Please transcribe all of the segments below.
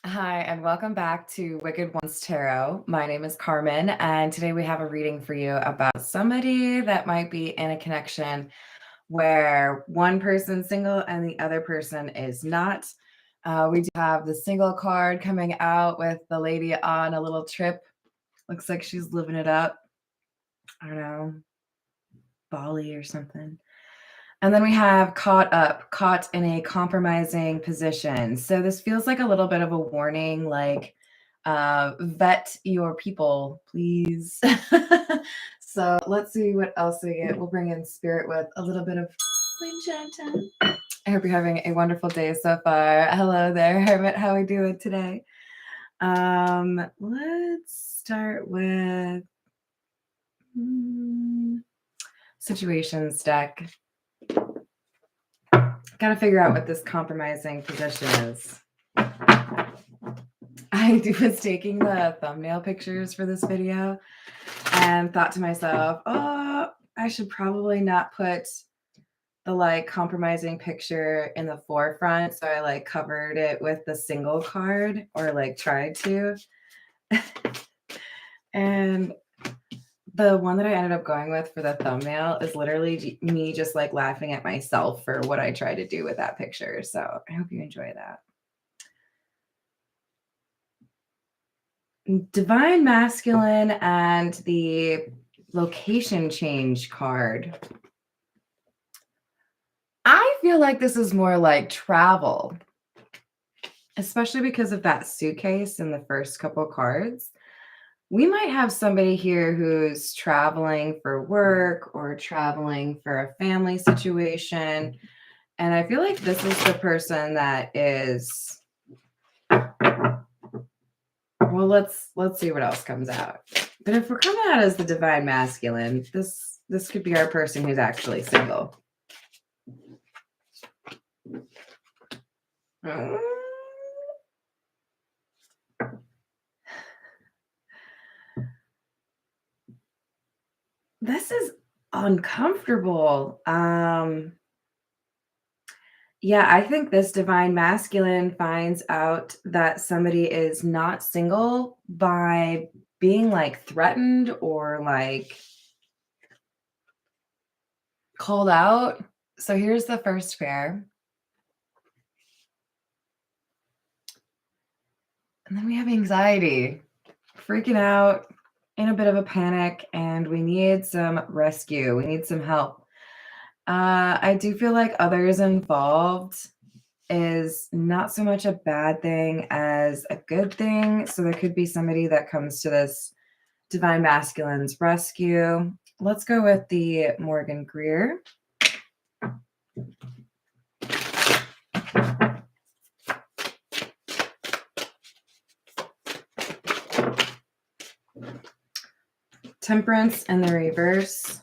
Hi, and welcome back to Wicked Ones Tarot. My name is Carmen, and today we have a reading for you about somebody that might be in a connection where one person's single and the other person is not. We do have the single card coming out with the lady on a little trip. Looks like she's living it up. I don't know, Bali or something. And then we have caught in a compromising position. So this feels like a little bit of a warning, like vet your people, please. So let's see what else we get. We'll bring in spirit with a little bit of Winchanta. I hope you're having a wonderful day so far. Hello there, Hermit. How are we doing today? Let's start with situations deck. Got to figure out what this compromising position is. I was taking the thumbnail pictures for this video and thought to myself, oh, I should probably not put the compromising picture in the forefront. So I covered it with the single card, or tried to. And the one that I ended up going with for the thumbnail is literally me just laughing at myself for what I tried to do with that picture. So I hope you enjoy that. Divine Masculine and the location change card. I feel like this is more like travel, especially because of that suitcase in the first couple cards. We might have somebody here who's traveling for work or traveling for a family situation. And I feel like this is the person that is, well, let's see what else comes out. But if we're coming out as the Divine Masculine, this could be our person who's actually single. This is uncomfortable. Yeah, I think this Divine Masculine finds out that somebody is not single by being threatened or called out. So here's the first pair. And then we have anxiety, freaking out, in a bit of a panic, and we need some rescue. We need some help. I do feel like others involved is not so much a bad thing as a good thing. So there could be somebody that comes to this Divine Masculine's rescue. Let's go with the Morgan Greer. Temperance in the reverse.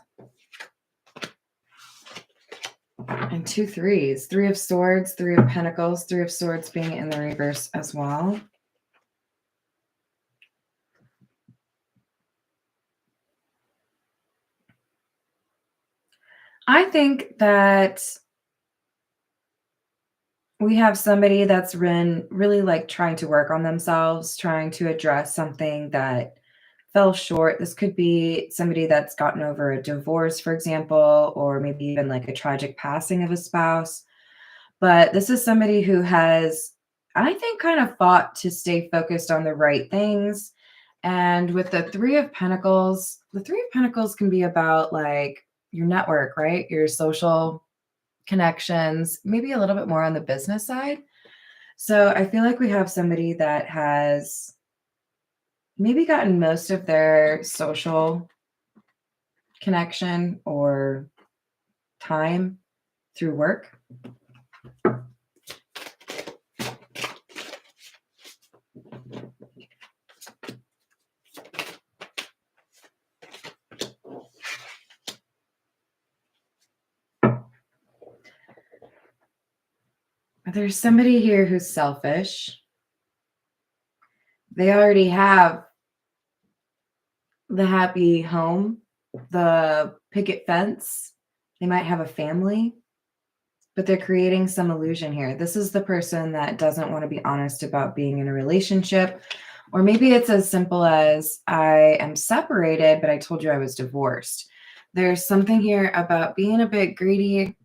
And 2 3s. 3 of Swords, 3 of Pentacles, 3 of Swords being in the reverse as well. I think that we have somebody that's really trying to work on themselves, trying to address something that fell short. This could be somebody that's gotten over a divorce, for example, or maybe even a tragic passing of a spouse. But this is somebody who has, I think, kind of fought to stay focused on the right things. And with the 3 of Pentacles, the 3 of Pentacles can be about your network, right? Your social connections, maybe a little bit more on the business side. So I feel like we have somebody that has maybe gotten most of their social connection or time through work. There's somebody here who's selfish. They already have the happy home, the picket fence. They might have a family. but they're creating some illusion here. This is the person that doesn't want to be honest about being in a relationship. Or maybe it's as simple as, I am separated, but I told you I was divorced. There's something here about being a bit greedy,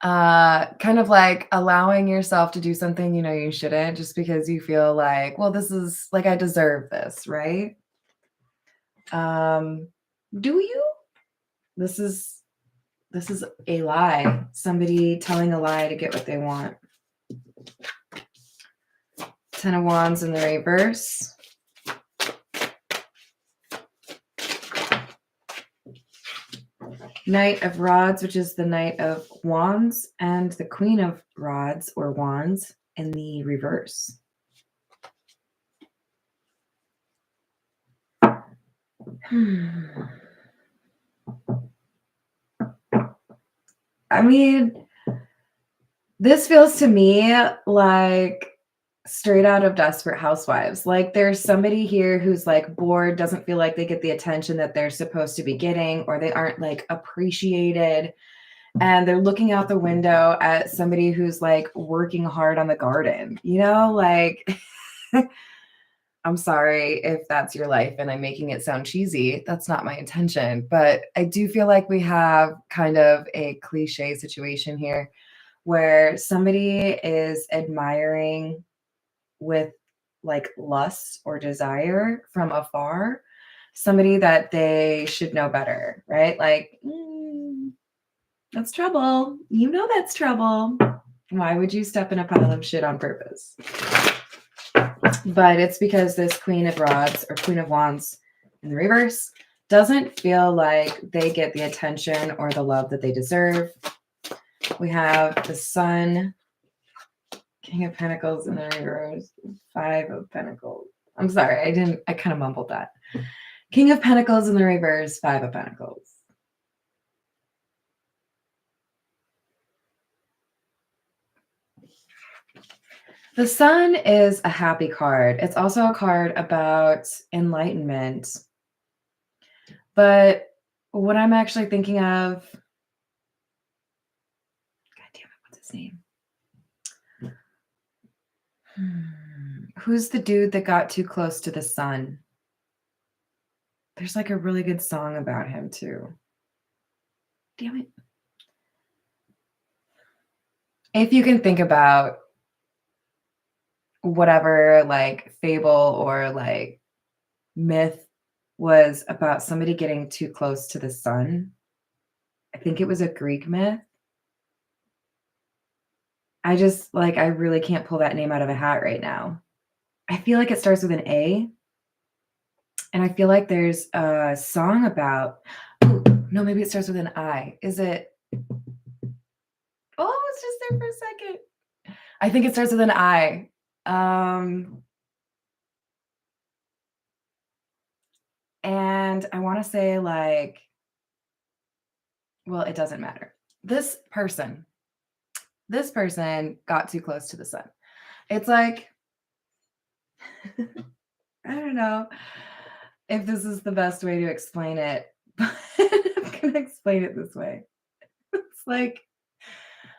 kind of like allowing yourself to do something you know you shouldn't, just because you feel like, well, this is like, I deserve this, right? Do you? This is a lie. Somebody telling a lie to get what they want. 10 of Wands in the reverse. Knight of Rods, which is the Knight of Wands, and the Queen of Rods or Wands in the reverse. I mean, this feels to me like straight out of Desperate Housewives. Like, there's somebody here who's like bored, doesn't feel like they get the attention that they're supposed to be getting, or they aren't like appreciated. And they're looking out the window at somebody who's like working hard on the garden, you know, like, I'm sorry if that's your life and I'm making it sound cheesy. That's not my intention. But I do feel like we have kind of a cliche situation here where somebody is admiring with like lust or desire from afar, somebody that they should know better, right? Like, that's trouble. You know that's trouble. Why would you step in a pile of shit on purpose? But it's because this Queen of Rods or Queen of Wands in the reverse doesn't feel like they get the attention or the love that they deserve. We have the Sun, King of Pentacles in the reverse, 5 of Pentacles. I'm sorry, I kind of mumbled that. King of Pentacles in the reverse, 5 of Pentacles. The Sun is a happy card. It's also a card about enlightenment. But what I'm actually thinking of, God damn it, what's his name? Who's the dude that got too close to the sun? There's like a really good song about him too. Damn it. If you can think about whatever like fable or like myth was about somebody getting too close to the sun, I think it was a Greek myth. I really can't pull that name out of a hat right now. I feel like it starts with an A. And I feel like there's a song about, no, maybe it starts with an I. Is it? Oh, it's just there for a second. I think it starts with an I. And I want to say like, well, it doesn't matter. This person got too close to the sun. It's like, I don't know if this is the best way to explain it, but I'm going to explain it this way. It's like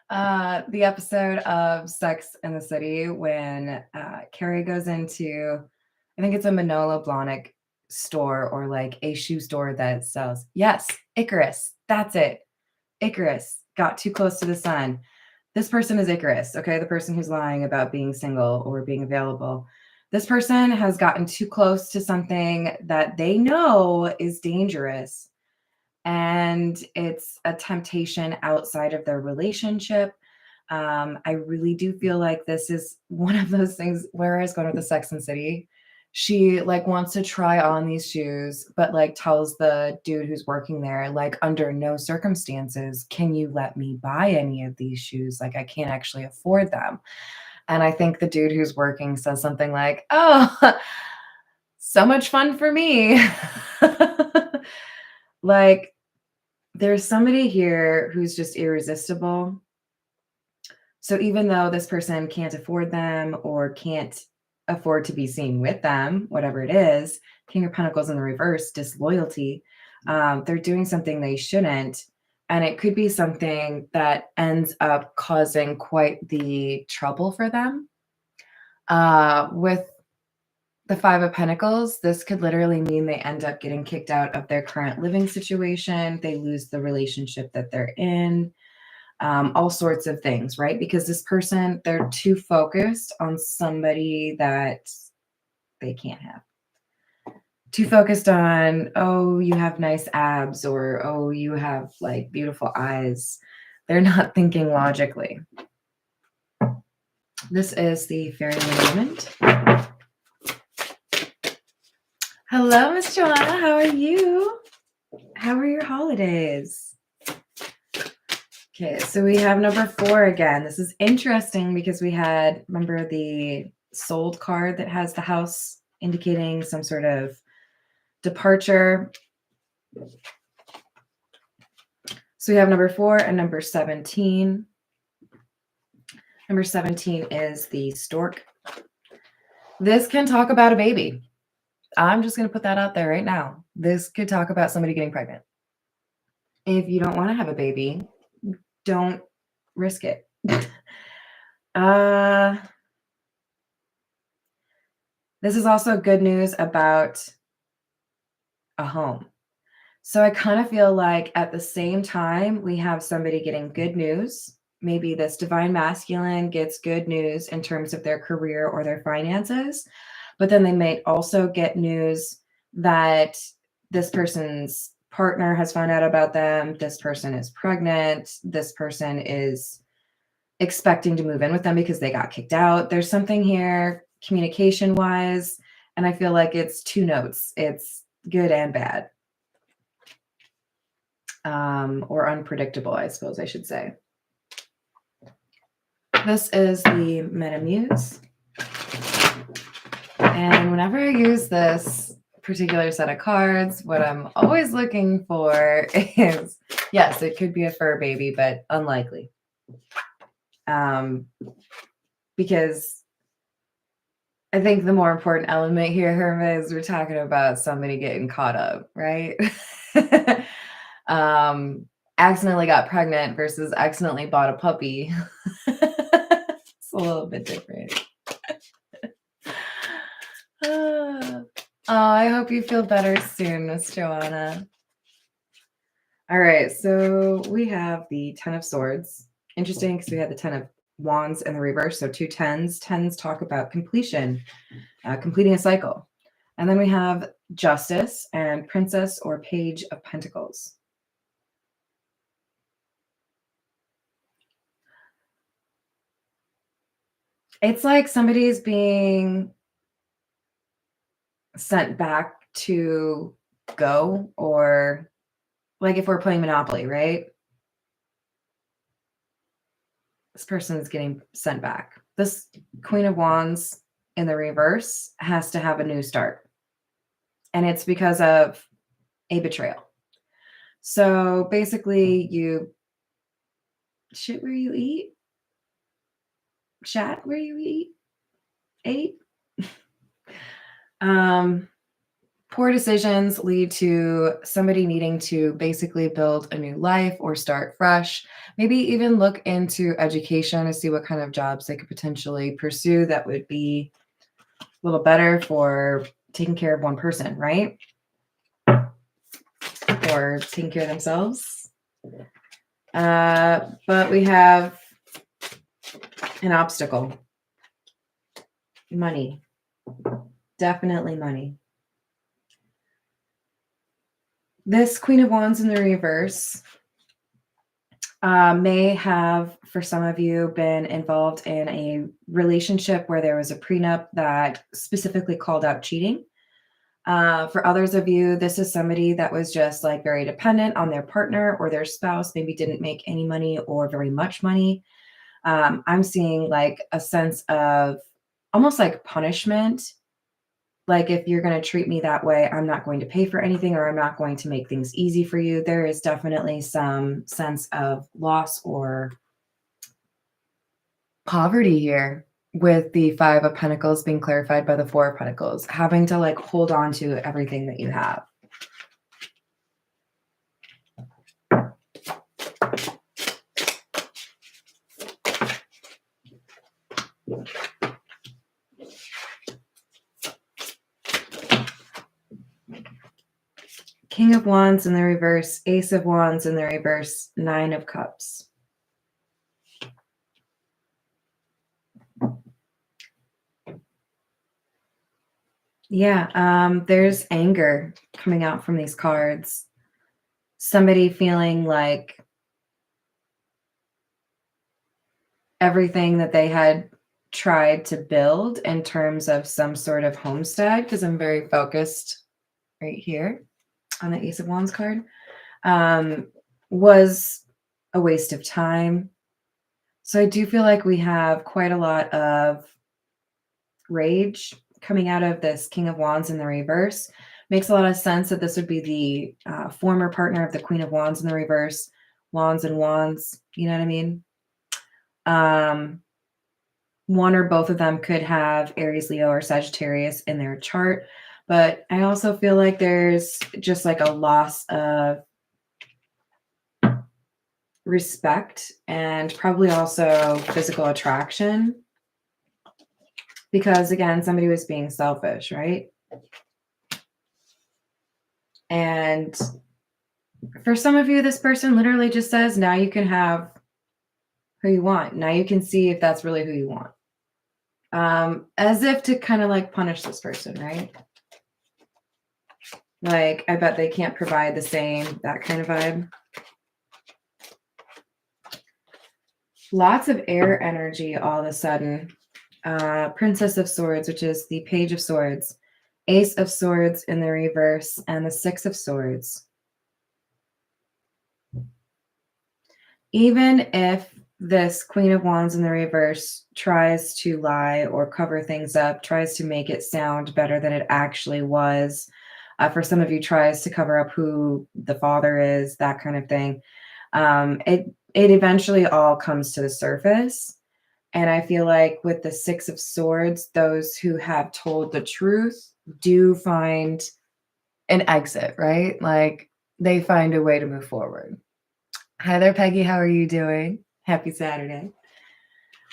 the episode of Sex and the City when Carrie goes into, I think it's a Manolo Blahnik store or like a shoe store that sells. Yes, Icarus. That's it. Icarus got too close to the sun. This person is Icarus, okay? The person who's lying about being single or being available. This person has gotten too close to something that they know is dangerous. And it's a temptation outside of their relationship. I really do feel like this is one of those things where I was going with the Sex and City. She like wants to try on these shoes, but like tells the dude who's working there, like, under no circumstances can you let me buy any of these shoes. Like, I can't actually afford them. And I think the dude who's working says something like, oh, so much fun for me. Like, there's somebody here who's just irresistible. So even though this person can't afford them or can't afford to be seen with them, whatever it is, King of Pentacles in the reverse, disloyalty, they're doing something they shouldn't. And it could be something that ends up causing quite the trouble for them. With the Five of Pentacles, this could literally mean they end up getting kicked out of their current living situation. They lose the relationship that they're in, all sorts of things, right? Because this person, they're too focused on somebody that they can't have. Too focused on, oh, you have nice abs, or oh, you have like beautiful eyes. They're not thinking logically. This is the fairy movement. Hello, Miss Joanna. How are you? How were your holidays? Okay, so we have number 4 again. This is interesting because we had, remember the sold card that has the house indicating some sort of departure. So we have number 4 and number 17. Number 17 is the stork. This can talk about a baby. I'm just going to put that out there right now. This could talk about somebody getting pregnant. If you don't want to have a baby, don't risk it. This is also good news about a home. So I kind of feel like at the same time, we have somebody getting good news. Maybe this divine masculine gets good news in terms of their career or their finances, but then they may also get news that this person's partner has found out about them. This person is pregnant. This person is expecting to move in with them because they got kicked out. There's something here communication wise, and I feel like it's 2 notes. It's good and bad. Or unpredictable, I suppose I should say. This is the Metamuse. And whenever I use this particular set of cards, what I'm always looking for is, yes, it could be a fur baby, but unlikely. Because I think the more important element here, Herma, is we're talking about somebody getting caught up, right? Accidentally got pregnant versus accidentally bought a puppy. It's a little bit different. Oh, I hope you feel better soon, Miss Joanna. All right, so we have the 10 of Swords. Interesting because we had the 10 of Wands in the reverse, so 2 10s. 10s talk about completion, completing a cycle. And then we have Justice and Princess or Page of Pentacles. It's like somebody's being sent back to go, or like if we're playing Monopoly, right? This person is getting sent back. This Queen of Wands in the reverse has to have a new start. And it's because of a betrayal. So basically you shit where you eat, chat where you ate. Poor decisions lead to somebody needing to basically build a new life or start fresh. Maybe even look into education to see what kind of jobs they could potentially pursue that would be a little better for taking care of one person, right? Or taking care of themselves. But we have an obstacle. Money. Definitely money. This Queen of Wands in the reverse may have, for some of you, been involved in a relationship where there was a prenup that specifically called out cheating. For others of you, this is somebody that was just like very dependent on their partner or their spouse, maybe didn't make any money or very much money. I'm seeing like a sense of almost like punishment. Like, if you're going to treat me that way, I'm not going to pay for anything, or I'm not going to make things easy for you. There is definitely some sense of loss or poverty here with the 5 of Pentacles being clarified by the 4 of Pentacles, having to like hold on to everything that you have. King of Wands in the reverse, Ace of Wands in the reverse, Nine of Cups. Yeah, there's anger coming out from these cards. Somebody feeling like everything that they had tried to build in terms of some sort of homestead, because I'm very focused right here on the Ace of Wands card, was a waste of time. So I do feel like we have quite a lot of rage coming out of this King of Wands in the reverse. Makes a lot of sense that this would be the former partner of the Queen of Wands in the reverse. Wands and Wands, you know what I mean? One or both of them could have Aries, Leo, or Sagittarius in their chart. But I also feel like there's just like a loss of respect and probably also physical attraction. Because again, somebody was being selfish, right? And for some of you, this person literally just says, now you can have who you want. Now you can see if that's really who you want. As if to kind of like punish this person, right? Like, I bet they can't provide the same, that kind of vibe. Lots of air energy all of a sudden. Princess of Swords, which is the Page of Swords. Ace of Swords in the reverse, and the Six of Swords. Even if this Queen of Wands in the reverse tries to lie or cover things up, tries to make it sound better than it actually was, for some of you tries to cover up who the father is, that kind of thing, it eventually all comes to the surface. And I feel like with the Six of Swords, those who have told the truth do find an exit, right? Like they find a way to move forward. Hi there, Peggy. How are you doing? Happy Saturday.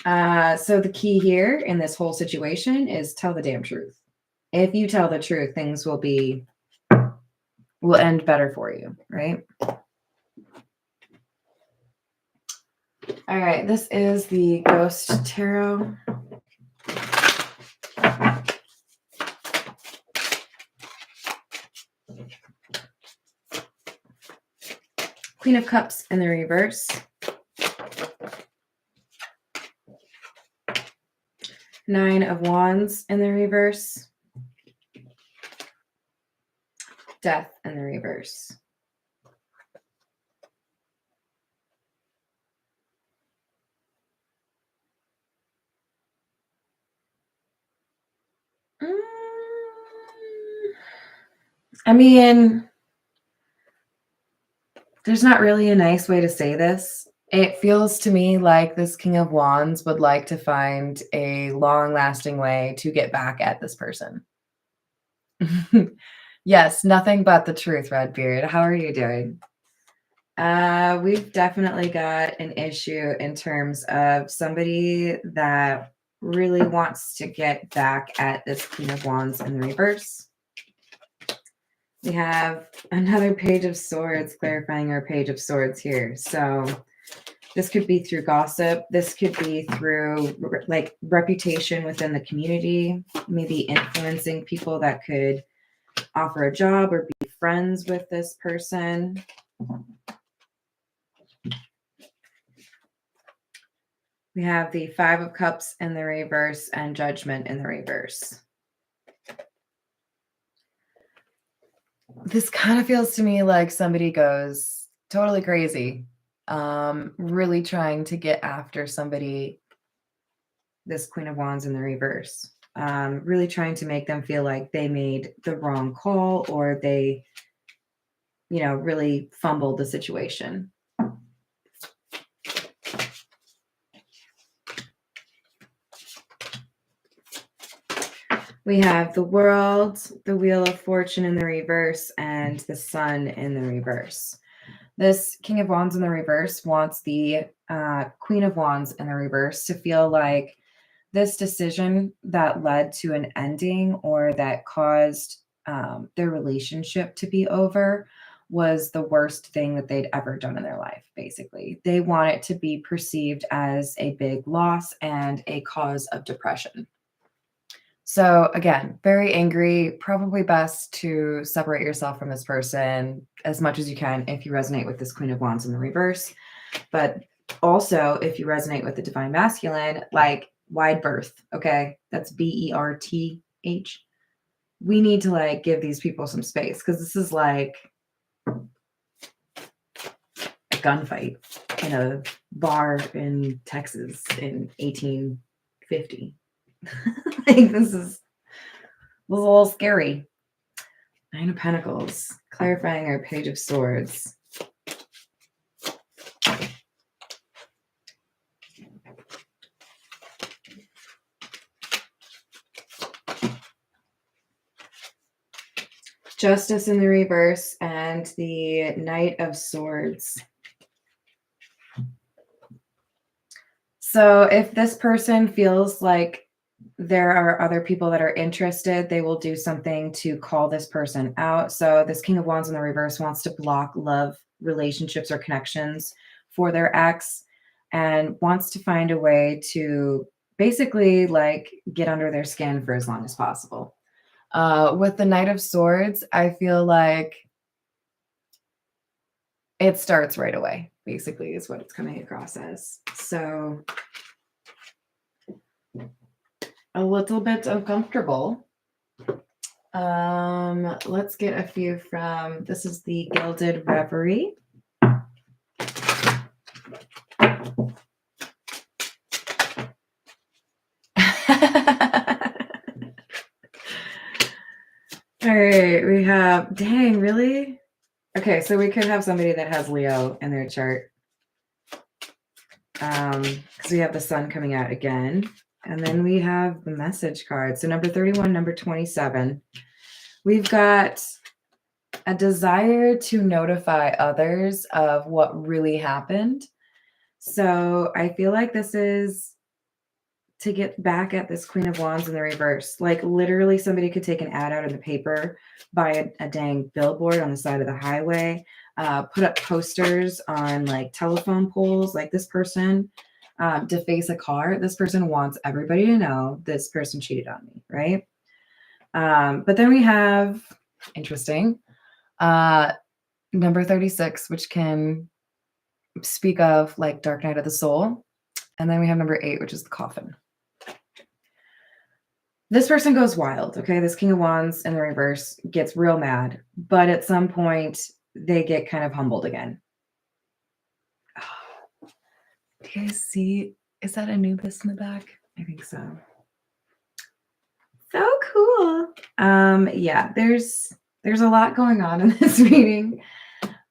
So the key here in this whole situation is tell the damn truth. If you tell the truth, things will end better for you, right? All right, this is the Ghost Tarot. Queen of Cups in the reverse. Nine of Wands in the reverse. Death in the reverse. I mean, there's not really a nice way to say this. It feels to me like this King of Wands would like to find a long-lasting way to get back at this person. Yes, nothing but the truth, Redbeard. How are you doing? We've definitely got an issue in terms of somebody that really wants to get back at this Queen of Wands in the reverse. We have another Page of Swords clarifying our Page of Swords here. So this could be through gossip. This could be through like reputation within the community, maybe influencing people that could offer a job or be friends with this person. We have the Five of Cups in the reverse and Judgment in the reverse. This kind of feels to me like somebody goes totally crazy, really trying to get after somebody, this Queen of Wands in the reverse, really trying to make them feel like they made the wrong call or they, really fumbled the situation. We have the World, the Wheel of Fortune in the reverse, and the Sun in the reverse. This King of Wands in the reverse wants the Queen of Wands in the reverse to feel like this decision that led to an ending or that caused their relationship to be over was the worst thing that they'd ever done in their life, basically. They want it to be perceived as a big loss and a cause of depression. So again, very angry, probably best to separate yourself from this person as much as you can if you resonate with this Queen of Wands in the reverse. But also, if you resonate with the Divine Masculine, like wide berth, okay? That's BERTH. We need to like give these people some space because this is like a gunfight in a bar in Texas in 1850. Like this was a little scary. Nine of Pentacles, clarifying our Page of Swords. Justice in the reverse and the Knight of Swords. So if this person feels like there are other people that are interested, they will do something to call this person out. So this King of Wands in the reverse wants to block love, relationships, or connections for their ex and wants to find a way to basically like get under their skin for as long as possible. With the Knight of Swords, I feel like it starts right away, basically, is what it's coming across as. So a little bit uncomfortable. Let's get a few from, this is the Gilded Reverie. All right, we have, dang, really? Okay, so we could have somebody that has Leo in their chart. Because we have the sun coming out again. And then we have the message card. So number 31, number 27. We've got a desire to notify others of what really happened. So I feel like this is to get back at this Queen of Wands in the reverse. Like literally somebody could take an ad out in the paper, buy a dang billboard on the side of the highway, put up posters on like telephone poles, like this person deface a car. This person wants everybody to know this person cheated on me, right? But then we have, interesting, number 36, which can speak of like dark night of the soul. And then we have number 8, which is the coffin. This person goes wild, okay? This King of Wands in the reverse gets real mad, but at some point they get kind of humbled again. Oh, do you guys see? Is that Anubis in the back? I think so. So cool. Yeah, there's a lot going on in this reading,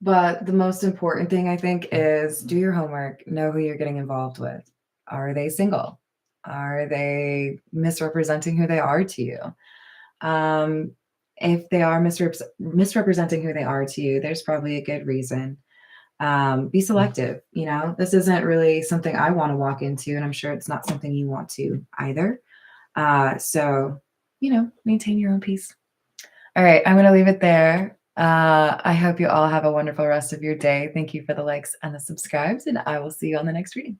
but the most important thing I think is do your homework, know who you're getting involved with. Are they single? Are they misrepresenting who they are to you? If they are misrepresenting who they are to you, there's probably a good reason. Be selective. You know, this isn't really something I want to walk into, and I'm sure it's not something you want to either. So, you know, maintain your own peace. All right, I'm going to leave it there. I hope you all have a wonderful rest of your day. Thank you for the likes and the subscribes, and I will see you on the next reading.